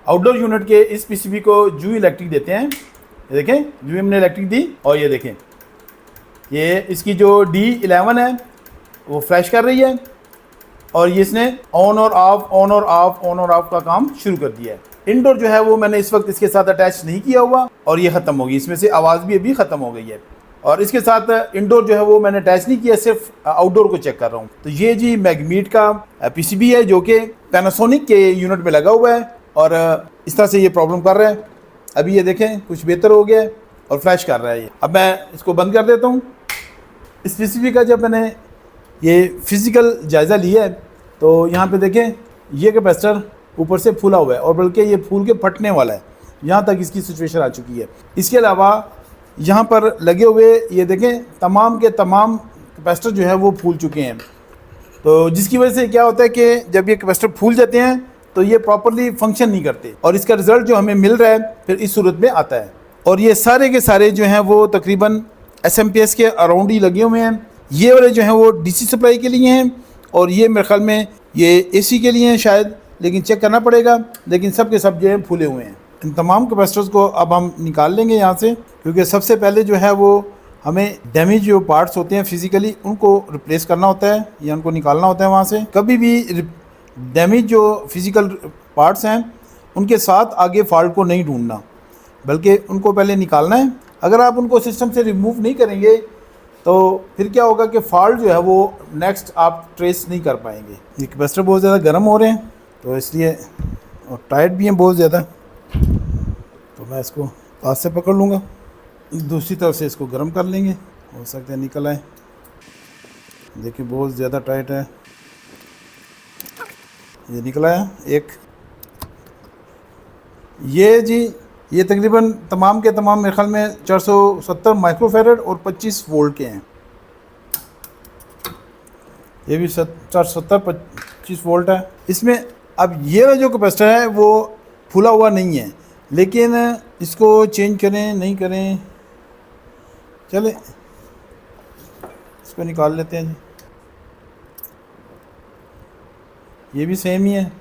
Outdoor unit के इस PCB को जू इलेक्ट्रिक देते हैं। ये देखें, जू हमने इलेक्ट्रिक दी और ये देखें, ये इसकी जो D11 है वो फ्लैश कर रही है और ये इसने ऑन और ऑफ ऑन और ऑफ ऑन और ऑफ का काम शुरू कर दिया है। इंडोर जो है वो मैंने इस वक्त इसके साथ अटैच नहीं किया हुआ और ये ख़त्म हो गई, इसमें से आवाज़ भी अभी ख़त्म हो गई है। और इसके साथ इंडोर जो है वो मैंने अटैच नहीं किया, सिर्फ आउटडोर को चेक कर रहा हूँ। तो ये जी मैग्मीट का पीसीबी है जो कि पैनासोनिक के यूनिट में लगा हुआ है और इस तरह से ये प्रॉब्लम कर रहा है। अभी ये देखें कुछ बेहतर हो गया है और फ्लैश कर रहा है ये। अब मैं इसको बंद कर देता हूँ। इस पीसीबी का जब मैंने ये फिज़िकल जायज़ा लिया है तो यहाँ पे देखें ये कैपेसिटर ऊपर से फूला हुआ है और बल्कि ये फूल के फटने वाला है, यहाँ तक इसकी सिचुएशन आ चुकी है। इसके अलावा यहाँ पर लगे हुए ये देखें तमाम के तमाम कैपेसिटर जो है वो फूल चुके हैं। तो जिसकी वजह से क्या होता है कि जब ये कैपेसिटर फूल जाते हैं तो ये प्रॉपरली फंक्शन नहीं करते और इसका रिज़ल्ट जो हमें मिल रहा है फिर इस सूरत में आता है। और ये सारे के सारे जो हैं वो तकरीबन SMPS के अराउंड ही लगे हुए हैं। ये वाले जो हैं वो DC सप्लाई के लिए हैं और ये मेरे ख्याल में ये AC के लिए हैं शायद, लेकिन चेक करना पड़ेगा। लेकिन सब के सब जो हैं फूले हुए हैं। इन तमाम कैपेसिटर्स को अब हम निकाल लेंगे यहाँ से, क्योंकि सबसे पहले जो है वो हमें डैमेज जो पार्ट्स होते हैं फिज़िकली उनको रिप्लेस करना होता है या उनको निकालना होता है वहाँ से। कभी भी डैमेज जो फिज़िकल पार्ट्स हैं उनके साथ आगे फॉल्ट को नहीं ढूंढना, बल्कि उनको पहले निकालना है। अगर आप उनको सिस्टम से रिमूव नहीं करेंगे तो फिर क्या होगा कि फॉल्ट जो है वो नेक्स्ट आप ट्रेस नहीं कर पाएंगे। ये कैपेसिटर बहुत ज़्यादा गर्म हो रहे हैं तो इसलिए, और टाइट भी हैं बहुत ज़्यादा, तो मैं इसको हाथ से पकड़ लूँगा, दूसरी तरफ से इसको गर्म कर लेंगे, हो सकता है निकल आए। देखिए बहुत ज़्यादा टाइट है, ये निकल आया एक। ये जी ये तकरीबन तमाम के तमाम मेरे ख्याल में 470 माइक्रोफेरेड और 25 वोल्ट के हैं। ये भी 470-25 वोल्ट है इसमें। अब ये जो कैपेसिटर है वो फूला हुआ नहीं है, लेकिन इसको चेंज करें नहीं करें, चले इसको निकाल लेते हैं जी। ये भी सेम ही है।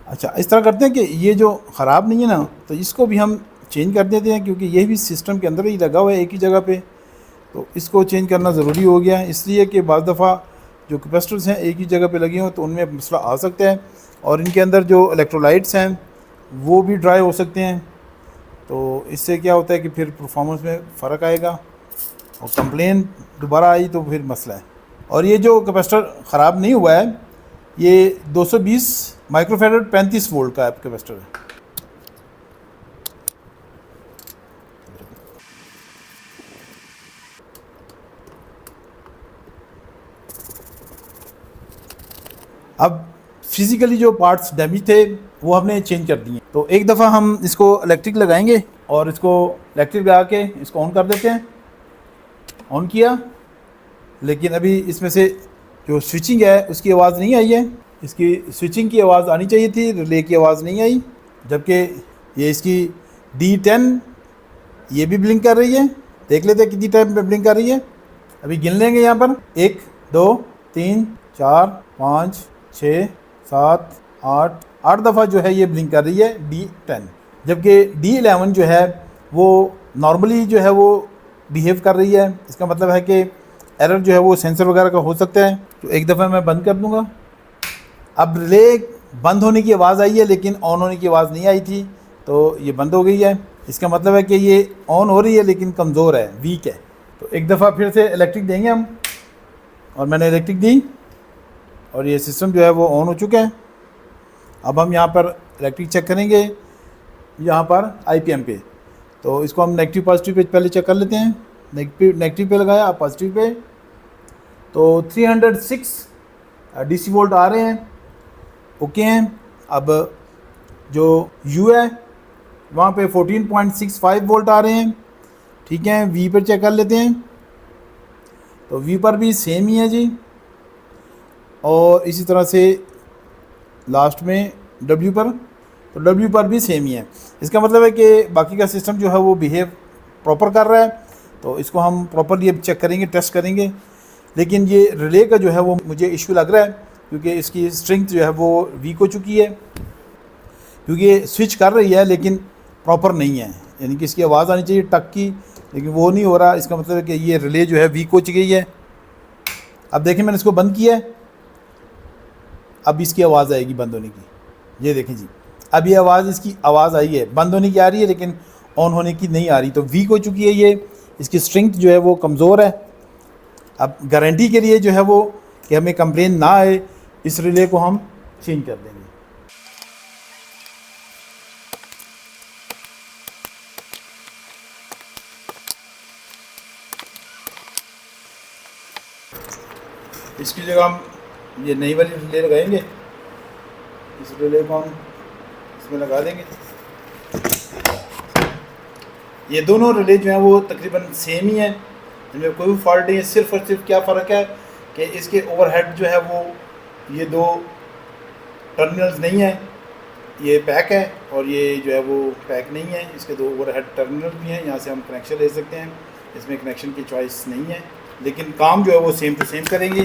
अच्छा इस तरह करते हैं कि ये जो ख़राब नहीं है ना तो इसको भी हम चेंज कर देते हैं, क्योंकि ये भी सिस्टम के अंदर ही लगा हुआ है एक ही जगह पे, तो इसको चेंज करना ज़रूरी हो गया है। इसलिए कि बाज़ दफ़ा जो कैपेसिटर्स हैं एक ही जगह पे लगे हों तो उनमें मसला आ सकता है और इनके अंदर जो इलेक्ट्रोलाइट्स हैं वो भी ड्राई हो सकते हैं। तो इससे क्या होता है कि फिर परफॉर्मेंस में फ़र्क आएगा और कंप्लेन दोबारा आई तो फिर मसला है। और ये जो कैपेसिटर ख़राब नहीं हुआ है ये 220 माइक्रोफेरेड 35 वोल्ट का कैपेसिटर है। अब फिज़िकली जो पार्ट्स डैमेज थे वो हमने चेंज कर दिए, तो एक दफ़ा हम इसको इलेक्ट्रिक लगाएंगे और इसको इलेक्ट्रिक लगा के इसको ऑन कर देते हैं। ऑन किया, लेकिन अभी इसमें से जो स्विचिंग है उसकी आवाज़ नहीं आई है। इसकी स्विचिंग की आवाज़ आनी चाहिए थी, रिले की आवाज़ नहीं आई, जबकि ये इसकी D10 ये भी ब्लिंक कर रही है। देख लेते हैं कितनी टाइम पे ब्लिंक कर रही है। अभी गिन लेंगे यहाँ पर 1 2 3 4 5 6 7 8 दफ़ा जो है ये ब्लिंक कर रही है D10, जबकि D11 जो है वो नॉर्मली जो है वो बिहेव कर रही है। इसका मतलब है कि एरर जो है वो सेंसर वगैरह का हो सकता है। तो एक दफ़ा मैं बंद कर दूँगा। अब रिले बंद होने की आवाज़ आई है लेकिन ऑन होने की आवाज़ नहीं आई थी, तो ये बंद हो गई है। इसका मतलब है कि ये ऑन हो रही है लेकिन कमज़ोर है, वीक है। तो एक दफ़ा फिर से इलेक्ट्रिक देंगे हम, और मैंने इलेक्ट्रिक दी और ये सिस्टम जो है वो ऑन हो चुका है। अब हम यहाँ पर इलेक्ट्रिक चेक करेंगे यहाँ पर IPM पे, तो इसको हम नेगेटिव पॉजिटिव पे पहले चेक कर लेते हैं। नेगेटिव पे लगाया, आप पॉजिटिव पे, तो 306 DC वोल्ट आ रहे हैं, ओके हैं। अब जो U है वहाँ पे 14.65 वोल्ट आ रहे हैं, ठीक है। V पर चेक कर लेते हैं, तो V पर भी सेम ही है जी, और इसी तरह से लास्ट में W पर, तो W पर भी सेम ही है। इसका मतलब है कि बाकी का सिस्टम जो है वो बिहेव प्रॉपर कर रहा है। तो इसको हम प्रॉपरली अब चेक करेंगे, टेस्ट करेंगे। लेकिन ये रिले का जो है वो मुझे इशू लग रहा है, क्योंकि इसकी स्ट्रेंथ जो है वो वीक हो चुकी है, क्योंकि ये स्विच कर रही है लेकिन प्रॉपर नहीं है, यानी कि इसकी आवाज़ आनी चाहिए टक की, लेकिन वो नहीं हो रहा। इसका मतलब है कि ये रिले जो है वीक हो चुकी है। अब देखें मैंने इसको बंद किया है, अब इसकी आवाज़ आएगी बंद होने की। ये देखें जी, अब ये आवाज़, इसकी आवाज़ आई है, बंद होने की आ रही है लेकिन ऑन होने की नहीं आ रही, तो वीक हो चुकी है ये। इसकी स्ट्रेंथ जो है वो कमज़ोर है। अब गारंटी के लिए जो है वो कि हमें कंप्लेन ना आए, इस रिले को हम चेंज कर देंगे। इसकी जगह हम ये नई वाली रिले लगाएंगे, इस रिले को हम इसमें लगा देंगे। ये दोनों रिले जो हैं वो तकरीबन सेम ही हैं, इनमें कोई भी फॉल्ट नहीं है। सिर्फ और सिर्फ क्या फ़र्क है कि इसके ओवरहेड जो है वो ये दो टर्मिनल्स नहीं है, ये पैक है, और ये जो है वो पैक नहीं है। इसके दो ओवरहेड टर्मिनल भी हैं, यहाँ से हम कनेक्शन ले सकते हैं। इसमें कनेक्शन की चॉइस नहीं है, लेकिन काम जो है वो सेम टू सेम करेंगे।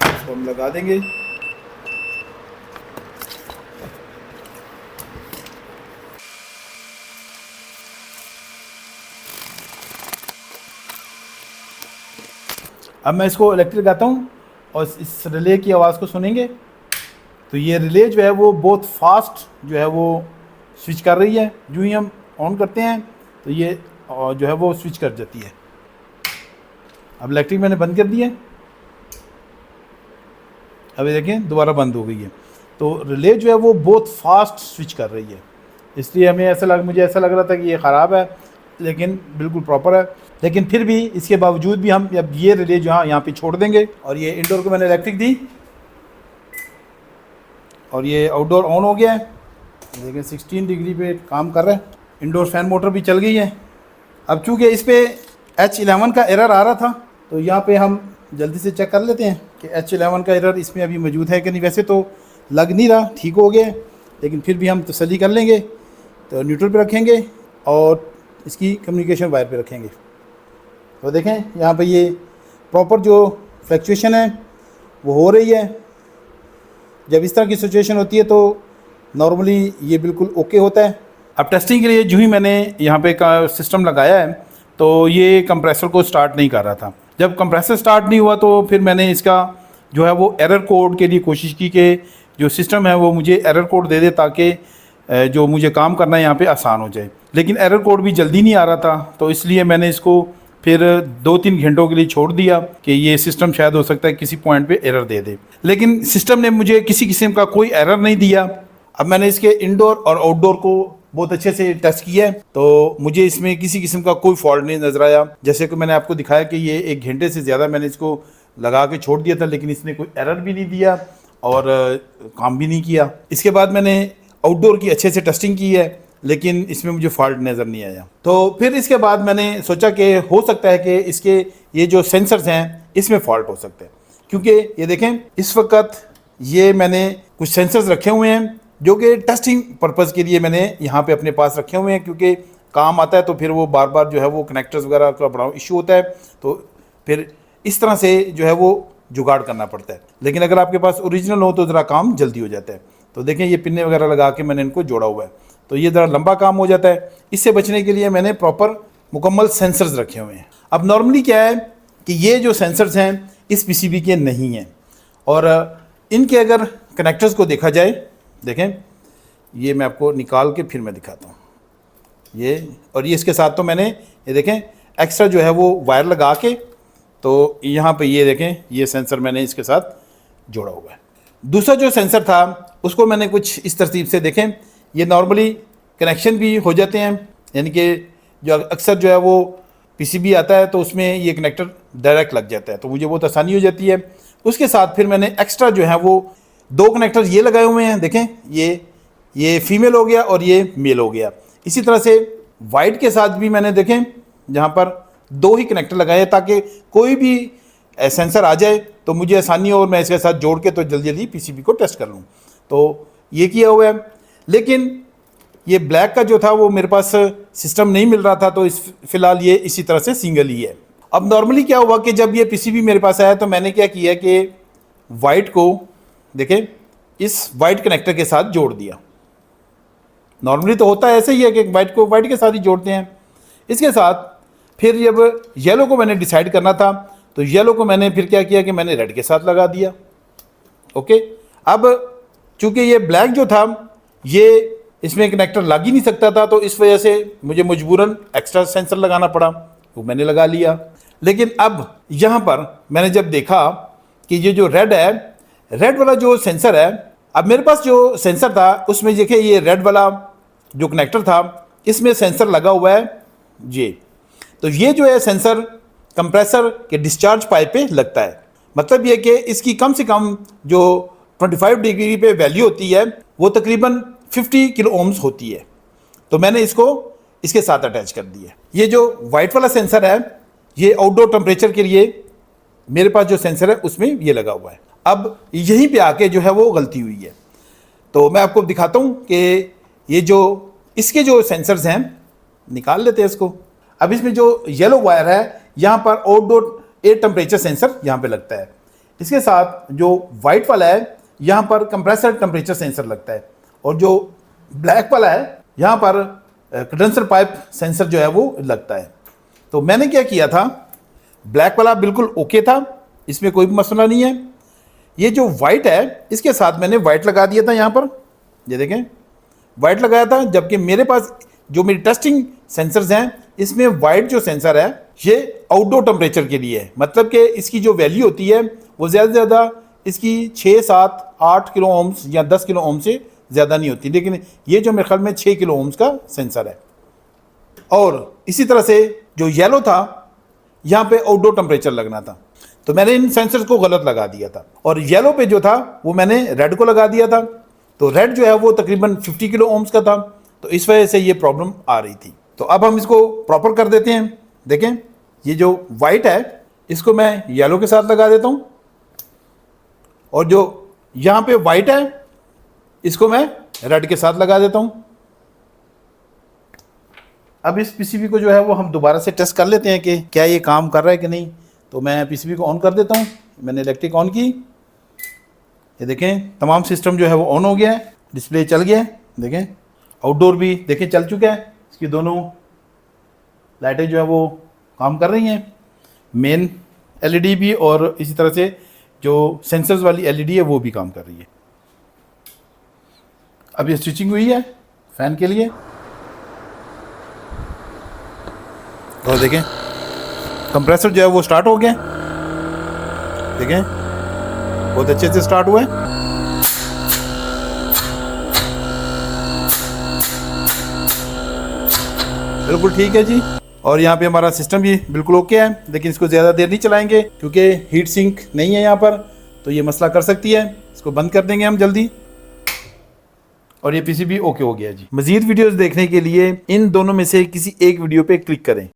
इसको हम लगा देंगे। अब मैं इसको इलेक्ट्रिक लगाता हूँ और इस रिले की आवाज़ को सुनेंगे तो ये रिले जो है वो बहुत फास्ट जो है वो स्विच कर रही है। जो ही हम ऑन करते हैं तो ये जो है वो स्विच कर जाती है। अब इलेक्ट्रिक मैंने बंद कर दिया, अभी देखें दोबारा बंद हो गई है। तो रिले जो है वो बहुत फास्ट स्विच कर रही है, इसलिए मुझे ऐसा लग रहा था कि ये ख़राब है, लेकिन बिल्कुल प्रॉपर है। लेकिन फिर भी इसके बावजूद भी हम अब ये रिले जो यहाँ पे छोड़ देंगे। और ये इंडोर को मैंने इलेक्ट्रिक दी और ये आउटडोर ऑन हो गया है। देखें 16 डिग्री पे काम कर रहा है। इंडोर फैन मोटर भी चल गई है। अब चूँकि इस पर H11 का एरर आ रहा था, तो यहाँ पे हम जल्दी से चेक कर लेते हैं कि H11 का एरर इसमें अभी मौजूद है कि नहीं। वैसे तो लग नहीं रहा, ठीक हो गया है, लेकिन फिर भी हम तसल्ली कर लेंगे। तो न्यूट्रल पे रखेंगे और इसकी कम्युनिकेशन वायर पे रखेंगे। तो देखें यहाँ पे ये प्रॉपर जो फ्लक्चुएशन है वो हो रही है। जब इस तरह की सिचुएशन होती है तो नॉर्मली ये बिल्कुल ओके होता है। अब टेस्टिंग के लिए जो ही मैंने यहाँ पे का सिस्टम लगाया है तो ये कंप्रेसर को स्टार्ट नहीं कर रहा था। जब कंप्रेसर स्टार्ट नहीं हुआ तो फिर मैंने इसका जो है वो एरर कोड के लिए कोशिश की कि जो सिस्टम है वो मुझे एरर कोड दे दे ताकि जो मुझे काम करना है यहाँ पे आसान हो जाए। लेकिन एरर कोड भी जल्दी नहीं आ रहा था, तो इसलिए मैंने इसको फिर 2-3 घंटों के लिए छोड़ दिया कि ये सिस्टम शायद हो सकता है किसी पॉइंट पे एरर दे दे। लेकिन सिस्टम ने मुझे किसी किस्म का कोई एरर नहीं दिया। अब मैंने इसके इंडोर और आउटडोर को बहुत अच्छे से टेस्ट किया है, तो मुझे इसमें किसी किस्म का कोई फॉल्ट नहीं नज़र आया। जैसे कि मैंने आपको दिखाया कि ये 1 घंटे से ज़्यादा मैंने इसको लगा के छोड़ दिया था, लेकिन इसने कोई एरर भी नहीं दिया और काम भी नहीं किया। इसके बाद मैंने आउटडोर की अच्छे से टेस्टिंग की है, लेकिन इसमें मुझे फॉल्ट नज़र नहीं आया। तो फिर इसके बाद मैंने सोचा कि हो सकता है कि इसके ये जो सेंसर्स हैं इसमें फॉल्ट हो सकता है, क्योंकि ये देखें इस वक्त ये मैंने कुछ सेंसर्स रखे हुए हैं जो कि टेस्टिंग पर्पज़ के लिए मैंने यहाँ पे अपने पास रखे हुए हैं, क्योंकि काम आता है तो फिर वो बार बार जो है वो कनेक्टर्स वगैरह का बड़ा इशू होता है, तो फिर इस तरह से जो है वो जुगाड़ करना पड़ता है। लेकिन अगर आपके पास ओरिजिनल हो तो ज़रा काम जल्दी हो जाता है। तो देखें ये पिन्ने वगैरह लगा के मैंने इनको जोड़ा हुआ है, तो ये ज़रा लंबा काम हो जाता है। इससे बचने के लिए मैंने प्रॉपर मुकम्मल सेंसर्स रखे हुए हैं। अब नॉर्मली क्या है कि ये जो सेंसर्स हैं इस पीसीबी के नहीं हैं, और इनके अगर कनेक्टर्स को देखा जाए, देखें ये मैं आपको निकाल के फिर मैं दिखाता हूँ ये। और ये इसके साथ तो मैंने ये देखें एक्स्ट्रा जो है वो वायर लगा के, तो यहाँ पे ये देखें ये सेंसर मैंने इसके साथ जोड़ा हुआ है। दूसरा जो सेंसर था उसको मैंने कुछ इस तरतीब से, देखें ये नॉर्मली कनेक्शन भी हो जाते हैं, यानी कि जो अक्सर जो है वो पीसीबी आता है तो उसमें ये कनेक्टर डायरेक्ट लग जाता है, तो मुझे बहुत आसानी हो जाती है। उसके साथ फिर मैंने एक्स्ट्रा जो है वो 2 कनेक्टर ये लगाए हुए हैं। देखें ये फीमेल हो गया और ये मेल हो गया। इसी तरह से वाइट के साथ भी मैंने देखें जहाँ पर 2 ही कनेक्टर लगाए ताकि कोई भी सेंसर आ जाए तो मुझे आसानी हो और मैं इसके साथ जोड़ के तो जल्दी जल्दी पीसीबी को टेस्ट कर लूँ। तो ये किया हुआ है। लेकिन ये ब्लैक का जो था वो मेरे पास सिस्टम नहीं मिल रहा था, तो इस फिलहाल ये इसी तरह से सिंगल ही है। अब नॉर्मली क्या हुआ कि जब ये पीसीबी मेरे पास आया तो मैंने क्या किया कि वाइट को देखें इस वाइट कनेक्टर के साथ जोड़ दिया। नॉर्मली तो होता है ऐसे ही है कि वाइट को वाइट के साथ ही जोड़ते हैं। इसके साथ फिर जब येलो को मैंने डिसाइड करना था तो येलो को मैंने फिर क्या किया कि मैंने रेड के साथ लगा दिया। ओके, अब चूंकि ये ब्लैक जो था ये इसमें कनेक्टर लग ही नहीं सकता था, तो इस वजह से मुझे मजबूरन एक्स्ट्रा सेंसर लगाना पड़ा, वो मैंने लगा लिया। लेकिन अब यहाँ पर मैंने जब देखा कि ये जो रेड है, रेड वाला जो सेंसर है, अब मेरे पास जो सेंसर था उसमें देखिए ये रेड वाला जो कनेक्टर था इसमें सेंसर लगा हुआ है ये, तो ये जो है सेंसर कंप्रेसर के डिस्चार्ज पाइप पे लगता है। मतलब ये कि इसकी कम से कम जो 25 डिग्री पे वैल्यू होती है वो तकरीबन 50 किलो ओम्स होती है, तो मैंने इसको इसके साथ अटैच कर दिया। ये जो वाइट वाला सेंसर है ये आउटडोर टेम्परेचर के लिए मेरे पास जो सेंसर है उसमें ये लगा हुआ है। अब यहीं पे आके जो है वो गलती हुई है, तो मैं आपको दिखाता हूँ कि ये जो इसके जो सेंसर्स हैं निकाल लेते हैं इसको। अब इसमें जो येलो वायर है यहाँ पर आउटडोर एयर टेम्परेचर सेंसर यहाँ पे लगता है, इसके साथ जो वाइट वाला है यहाँ पर कंप्रेसर टेम्परेचर सेंसर लगता है, और जो ब्लैक वाला है यहाँ पर कंडेंसर पाइप सेंसर जो है वो लगता है। तो मैंने क्या किया था, ब्लैक वाला बिल्कुल ओके था, इसमें कोई भी मसला नहीं है। ये जो वाइट है इसके साथ मैंने वाइट लगा दिया था, यहाँ पर ये देखें वाइट लगाया था, जबकि मेरे पास जो मेरी टेस्टिंग सेंसर्स हैं इसमें वाइट जो सेंसर है ये आउटडोर टेम्परेचर के लिए है। मतलब कि इसकी जो वैल्यू होती है वो ज़्यादा से ज़्यादा इसकी 6, 7, 8 किलो ओम्स या 10 किलो ओम से ज़्यादा नहीं होती, लेकिन ये जो मेरे ख्याल में 6 किलो ओम्स का सेंसर है। और इसी तरह से जो येलो था यहाँ पे आउटडोर टेम्परेचर लगना था, तो मैंने इन सेंसर्स को गलत लगा दिया था, और येलो पे जो था वो मैंने रेड को लगा दिया था। तो रेड जो है वो तकरीबन 50 किलो ओम्स का था, तो इस वजह से ये प्रॉब्लम आ रही थी। तो अब हम इसको प्रॉपर कर देते हैं। देखें ये जो वाइट है इसको मैं येलो के साथ लगा देता हूँ, और जो यहाँ पे वाइट है इसको मैं रेड के साथ लगा देता हूँ। अब इस पीसीबी को जो है वो हम दोबारा से टेस्ट कर लेते हैं कि क्या ये काम कर रहा है कि नहीं। तो मैं पीसीबी को ऑन कर देता हूँ, मैंने इलेक्ट्रिक ऑन की, ये देखें तमाम सिस्टम जो है वो ऑन हो गया है, डिस्प्ले चल गया है। देखें आउटडोर भी देखें चल चुका है, इसकी दोनों लाइटें जो है वो काम कर रही हैं, मेन एलईडी भी और इसी तरह से जो सेंसर्स वाली एलईडी है वो भी काम कर रही है। अब ये स्विचिंग हुई है फैन के लिए, और देखें कंप्रेसर जो है वो स्टार्ट हो गया, देखें बहुत अच्छे से स्टार्ट हुआ है। बिल्कुल ठीक है जी, और यहाँ पे हमारा सिस्टम भी बिल्कुल ओके है, लेकिन इसको ज़्यादा देर नहीं चलाएंगे क्योंकि हीट सिंक नहीं है यहाँ पर, तो ये मसला कर सकती है। इसको बंद कर देंगे हम जल्दी, और ये पीसीबी ओके हो गया जी। मज़ीद वीडियोस देखने के लिए इन दोनों में से किसी एक वीडियो पे क्लिक करें।